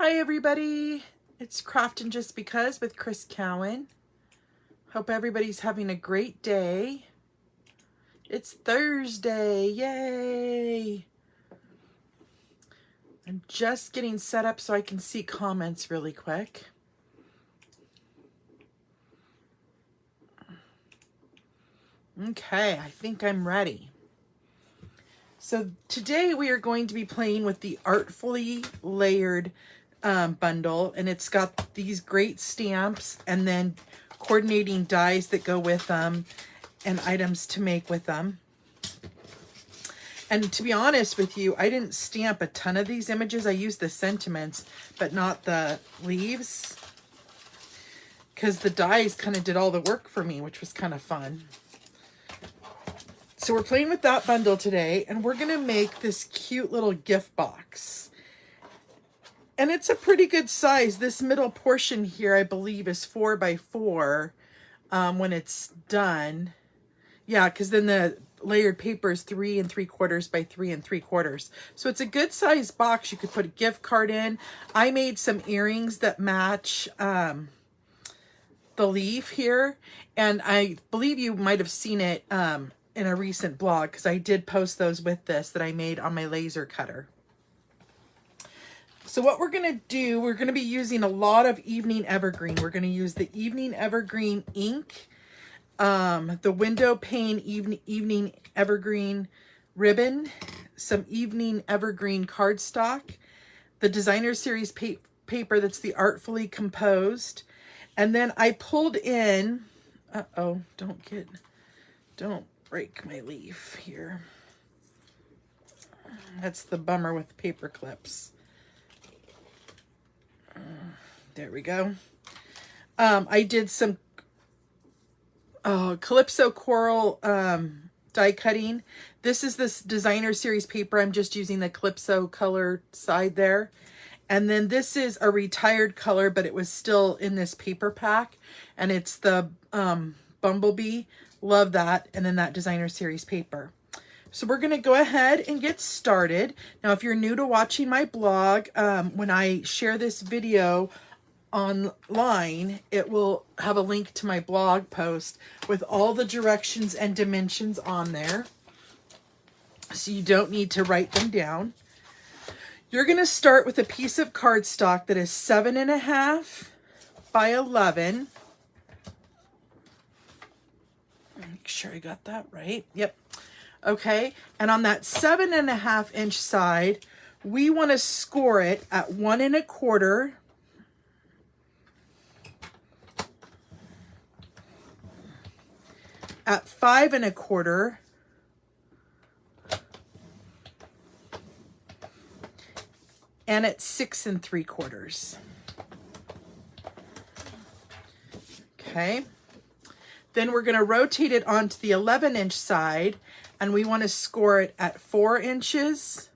Hi everybody, it's Craftin' Just Because with Chris Cowan. Hope everybody's having a great day. It's Thursday, yay! I'm just getting set up so I can see comments really quick. Okay, I think I'm ready. So today we are going to be playing with the Artfully layered bundle, and it's got these great stamps and then coordinating dies that go with them and items to make with them. And to be honest with you, I didn't stamp a ton of these images. I used the sentiments, but not the leaves, because the dies kind of did all the work for me, which was kind of fun. So we're playing with that bundle today, and we're going to make this cute little gift box. And it's a pretty good size. This middle portion here, I believe, is 4 by 4 when it's done. Yeah, because then the layered paper is 3 3/4 by 3 3/4. So it's a good size box. You could put a gift card in. I made some earrings that match the leaf here. And I believe you might have seen it in a recent blog, because I did post those with this that I made on my laser cutter. So what we're going to do, we're going to be using a lot of Evening Evergreen. We're going to use the Evening Evergreen ink, the window pane Evening Evergreen ribbon, some Evening Evergreen cardstock, the designer series paper that's the Artfully composed, and then I pulled in, don't break my leaf here. That's the bummer with paper clips. There we go. I did some Calypso Coral die cutting. This is this designer series paper. I'm just using the Calypso color side there. And then this is a retired color, but it was still in this paper pack. And it's the Bumblebee. Love that. And then that designer series paper. So we're going to go ahead and get started. Now, if you're new to watching my blog, when I share this video online, it will have a link to my blog post with all the directions and dimensions on there. So you don't need to write them down. You're going to start with a piece of cardstock that is 7.5 by 11. Make sure I got that right. Yep. Okay. And on that 7.5 inch side, we want to score it at 1 1/4. At 5 1/4. And at 6 3/4. Okay. Then we're going to rotate it onto the 11 inch side, and we want to score it at 4 inches.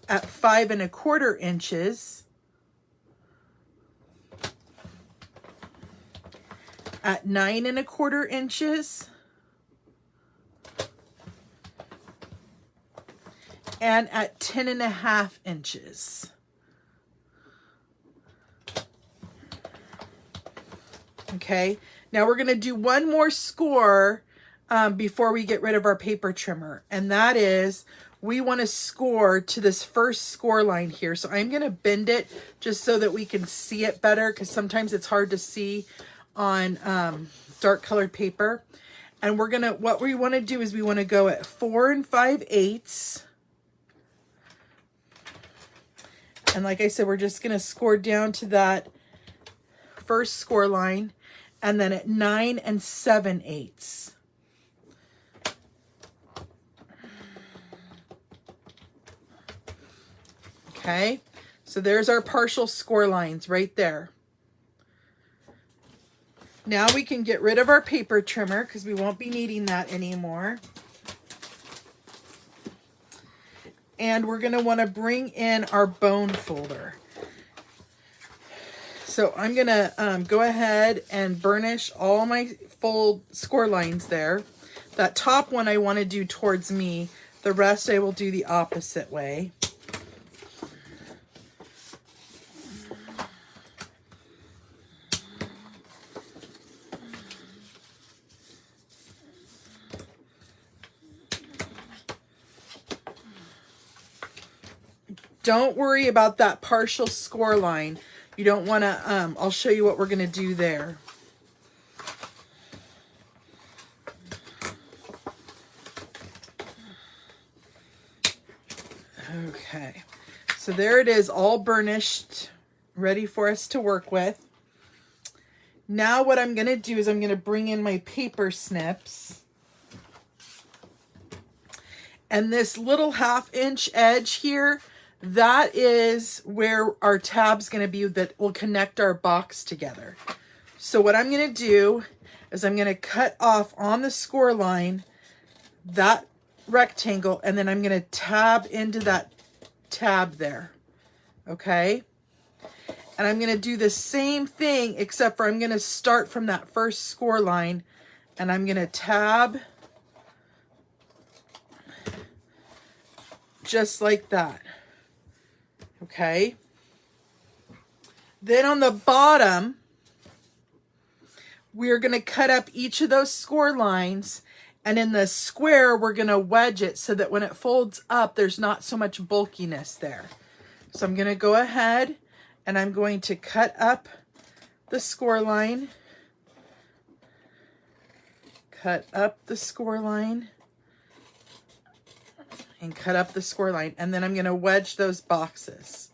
At 5 1/4 inches. At 9 1/4 inches. And at 10.5 inches. Okay, now we're going to do one more score before we get rid of our paper trimmer. And that is, we want to score to this first score line here. So I'm going to bend it just so that we can see it better, because sometimes it's hard to see on dark colored paper. And what we want to do is we want to go at 4 5/8. And like I said, we're just going to score down to that first score line, and then at 9 7/8. Okay, so there's our partial score lines right there. Now we can get rid of our paper trimmer, because we won't be needing that anymore. And we're going to want to bring in our bone folder. So I'm going to go ahead and burnish all my full score lines there. That top one I want to do towards me. The rest I will do the opposite way. Don't worry about that partial score line. You don't want to, I'll show you what we're going to do there. Okay, so there it is, all burnished, ready for us to work with. Now what I'm going to do is I'm going to bring in my paper snips. And this little 1/2 inch edge here, that is where our tab's going to be that will connect our box together. So what I'm going to do is I'm going to cut off on the score line that rectangle, and then I'm going to tab into that tab there. Okay? And I'm going to do the same thing, except for I'm going to start from that first score line, and I'm going to tab just like that. Okay? Then on the bottom, we're going to cut up each of those score lines, and in the square, we're going to wedge it so that when it folds up, there's not so much bulkiness there. So I'm going to go ahead and I'm going to cut up the score line, cut up the score line, and cut up the score line. And then I'm going to wedge those boxes.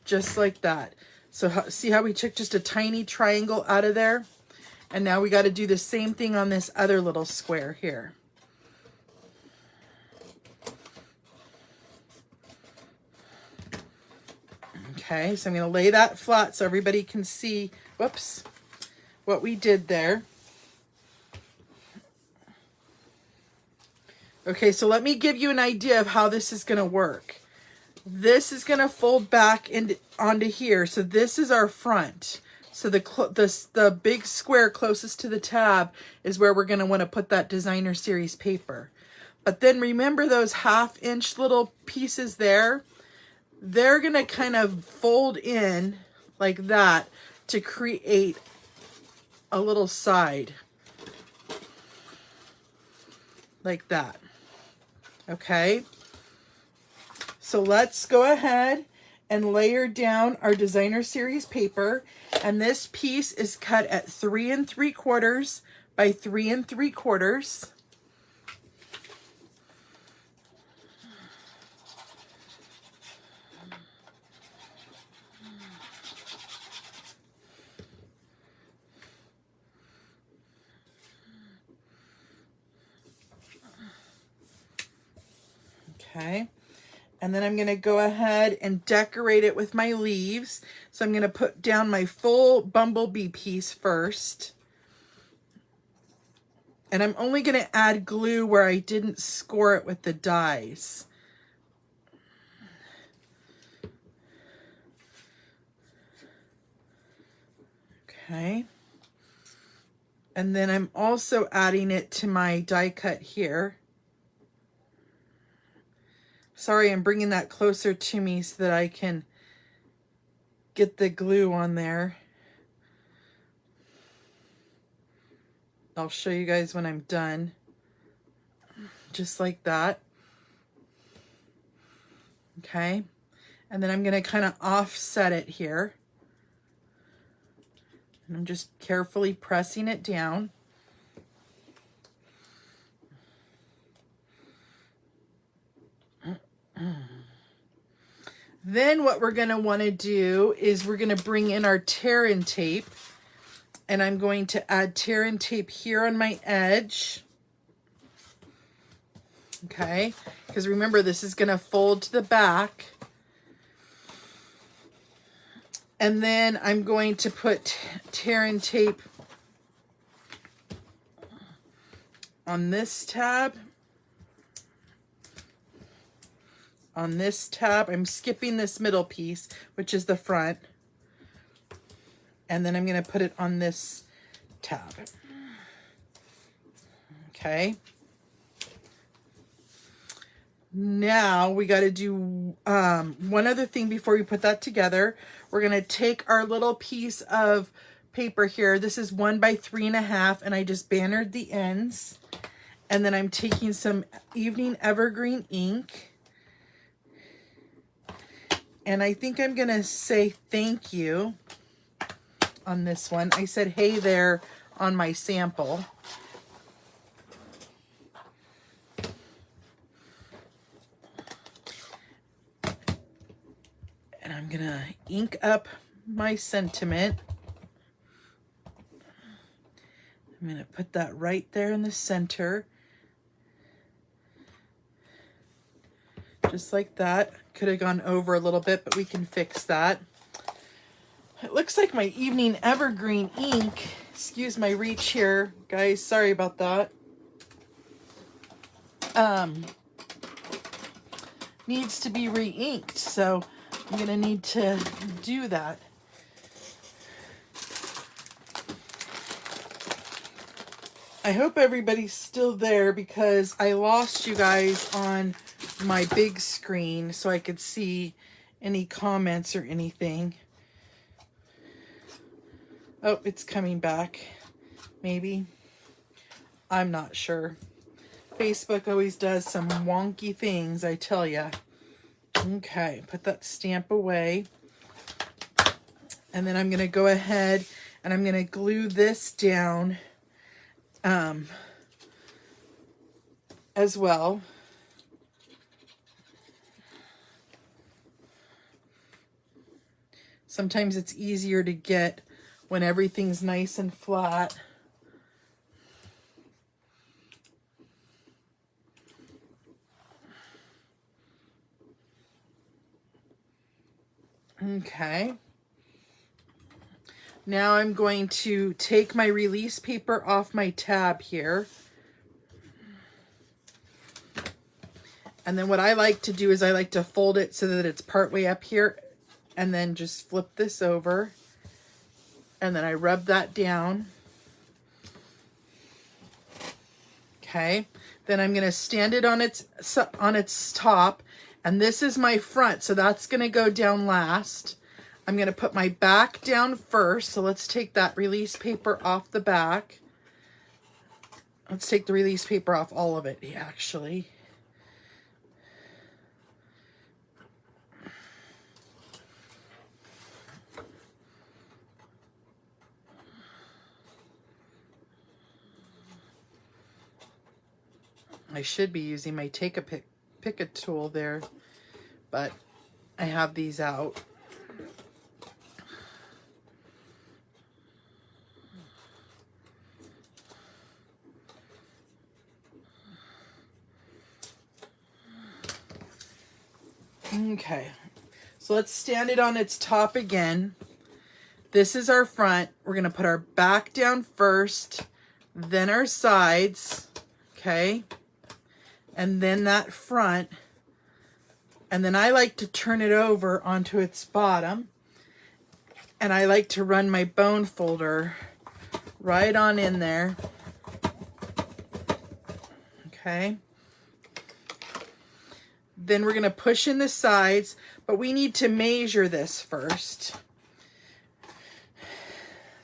Just like that. So see how we took just a tiny triangle out of there? And now we got to do the same thing on this other little square here. Okay, so I'm going to lay that flat so everybody can see, whoops, what we did there. Okay, so let me give you an idea of how this is going to work. This is going to fold back onto here. So this is our front. So the big square closest to the tab is where we're going to want to put that designer series paper. But then remember those 1/2 inch little pieces there? They're going to kind of fold in like that to create a little side. Like that. Okay? So let's go ahead and layer down our designer series paper. And this piece is cut at 3 3/4 by 3 3/4. Okay. And then I'm going to go ahead and decorate it with my leaves. So I'm going to put down my full bumblebee piece first. And I'm only going to add glue where I didn't score it with the dies. Okay. And then I'm also adding it to my die cut here. Sorry, I'm bringing that closer to me so that I can get the glue on there. I'll show you guys when I'm done. Just like that. Okay. And then I'm going to kind of offset it here. And I'm just carefully pressing it down. Then what we're going to want to do is we're going to bring in our tear-in tape, and I'm going to add tear-in tape here on my edge. Okay, because remember this is going to fold to the back. And then I'm going to put tear-in tape on this tab. On this tab, I'm skipping this middle piece, which is the front. And then I'm going to put it on this tab. Okay. Now we got to do one other thing before we put that together. We're going to take our little piece of paper here. This is 1 by 3.5, and I just bannered the ends. And then I'm taking some Evening Evergreen ink. And I think I'm going to say thank you on this one. I said hey there on my sample. And I'm going to ink up my sentiment. I'm going to put that right there in the center. Just like that. Could have gone over a little bit, but we can fix that. It looks like my Evening Evergreen ink, excuse my reach here, guys, sorry about that, needs to be re-inked, so I'm going to need to do that. I hope everybody's still there because I lost you guys on my big screen so I could see any comments or anything. Oh, it's coming back. Maybe. I'm not sure. Facebook always does some wonky things, I tell ya. Okay, put that stamp away. And then I'm going to go ahead and I'm going to glue this down as well. Sometimes it's easier to get when everything's nice and flat. Okay. Now I'm going to take my release paper off my tab here. And then what I like to do is I like to fold it so that it's partway up here and then just flip this over. And then I rub that down. Okay. Then I'm going to stand it on its top. And this is my front, so that's going to go down last. I'm going to put my back down first. So let's take that release paper off the back. Let's take the release paper off all of it, actually. I should be using my pick a tool there, but I have these out. Okay, so let's stand it on its top again. This is our front. We're going to put our back down first, then our sides, okay? And then that front. And then I like to turn it over onto its bottom. And I like to run my bone folder right on in there. Okay. Then we're going to push in the sides, but we need to measure this first.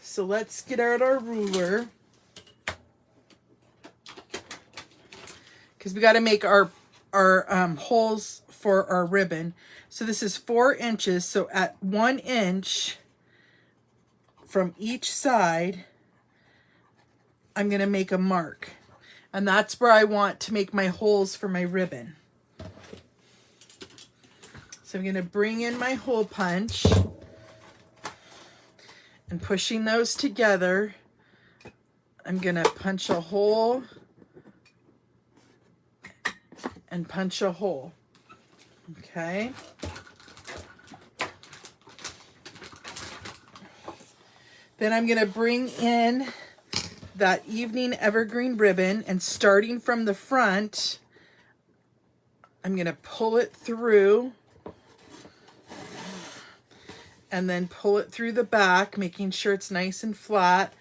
So let's get out our ruler. Because we got to make our holes for our ribbon. So this is 4 inches. So at 1 inch from each side, I'm going to make a mark. And that's where I want to make my holes for my ribbon. So I'm going to bring in my hole punch and pushing those together, I'm going to punch a hole and punch a hole. Okay. Then I'm going to bring in that Evening Evergreen ribbon, and starting from the front, I'm going to pull it through and then pull it through the back, making sure it's nice and flat.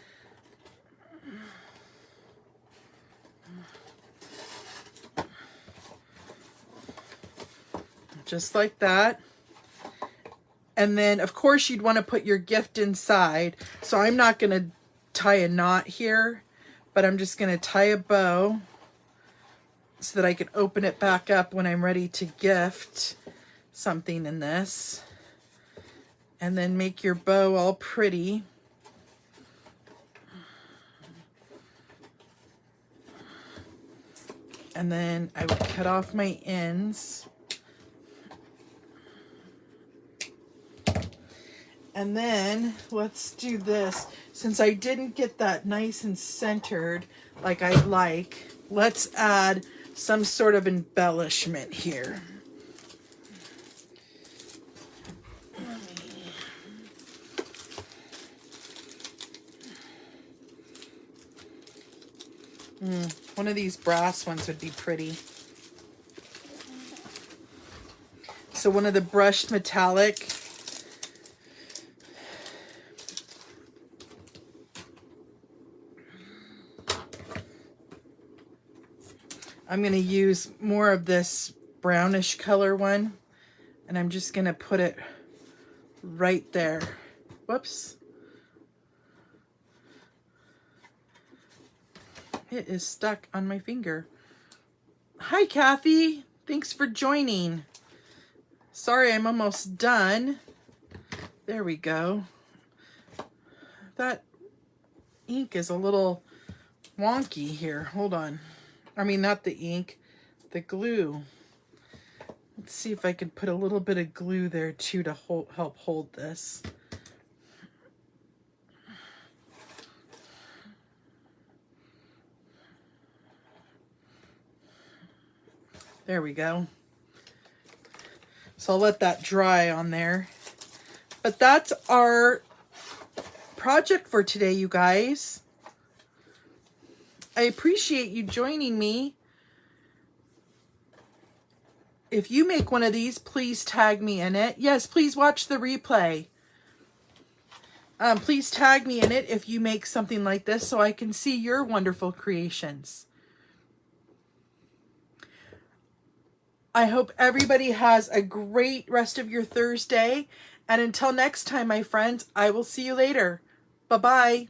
just like that. And then, of course, you'd want to put your gift inside. So I'm not going to tie a knot here, but I'm just going to tie a bow so that I can open it back up when I'm ready to gift something in this. And then make your bow all pretty. And then I would cut off my ends. And then let's do this. Since I didn't get that nice and centered like I'd like, let's add some sort of embellishment here. One of these brass ones would be pretty. So one of the brushed metallic. I'm going to use more of this brownish color one, and I'm just going to put it right there. Whoops. It is stuck on my finger. Hi, Kathy. Thanks for joining. Sorry, I'm almost done. There we go. That ink is a little wonky here. Hold on. I mean, not the ink, the glue. Let's see if I can put a little bit of glue there too to help hold this. There we go. So I'll let that dry on there. But that's our project for today, you guys. I appreciate you joining me. If you make one of these, please tag me in it. Yes, please watch the replay. Please tag me in it if you make something like this so I can see your wonderful creations. I hope everybody has a great rest of your Thursday. And until next time, my friends, I will see you later. Bye-bye.